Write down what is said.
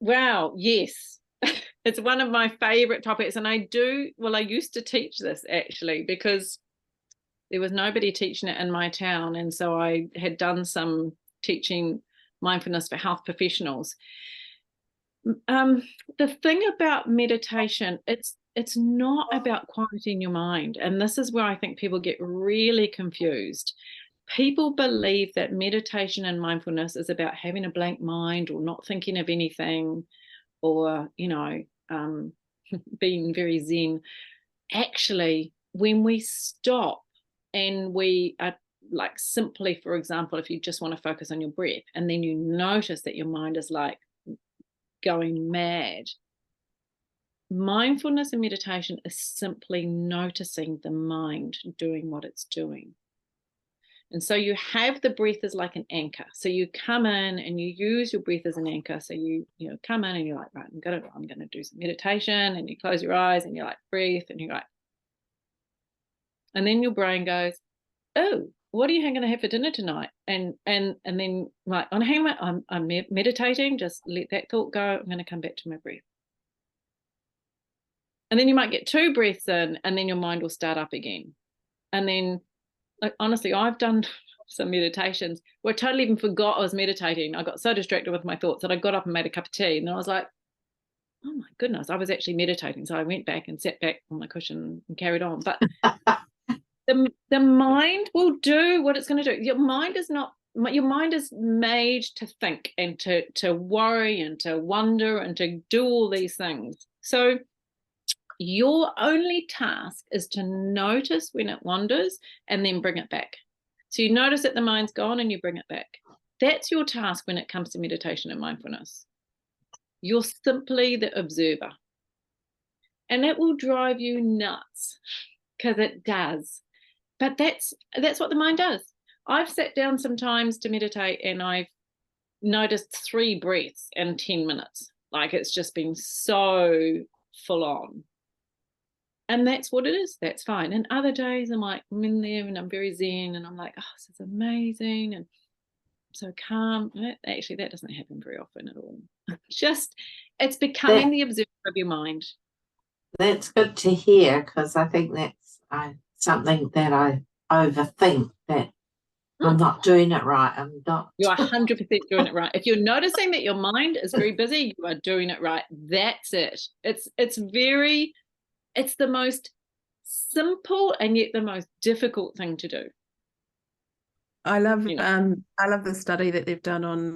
Wow, yes. It's one of my favorite topics. And I used to teach this actually because there was nobody teaching it in my town. And so I had done some teaching mindfulness for health professionals. The thing about meditation, it's not about quieting your mind. And this is where I think people get really confused. People believe that meditation and mindfulness is about having a blank mind or not thinking of anything or, being very zen. Actually, when we stop and we are like simply, for example, if you just want to focus on your breath and then you notice that your mind is like going mad, mindfulness and meditation is simply noticing the mind doing what it's doing. And so you have the breath as like an anchor. So you come in and you use your breath as an anchor. So you come in and you're like, right, I'm gonna do some meditation, and you close your eyes and you're like, breathe, and you're like, and then your brain goes, oh, what are you going to have for dinner tonight? And then like, on hang on, I'm meditating. Just let that thought go. I'm going to come back to my breath. And then you might get 2 breaths in, and then your mind will start up again. And then, like, honestly, I've done some meditations where I totally even forgot I was meditating. I got so distracted with my thoughts that I got up and made a cup of tea, and I was like, oh my goodness, I was actually meditating. So I went back and sat back on my cushion and carried on. But the mind will do what it's going to do. Your mind is made to think and to worry and to wonder and to do all these things. So your only task is to notice when it wanders and then bring it back. So you notice that the mind's gone and you bring it back. That's your task when it comes to meditation and mindfulness. You're simply the observer. And it will drive you nuts, because it does. But that's what the mind does. I've sat down sometimes to meditate and I've noticed 3 breaths in 10 minutes. Like, it's just been so full on. And that's what it is. That's fine. And other days I'm like, I'm in there and I'm very zen and I'm like, oh, this is amazing and so calm. Actually, that doesn't happen very often at all. It's becoming the observer of your mind. That's good to hear, because I think that's something that I overthink, that I'm not doing it right. I'm not. You're 100% doing it right. If you're noticing that your mind is very busy, you are doing it right. That's it. It's the most simple and yet the most difficult thing to do. I love the study that they've done on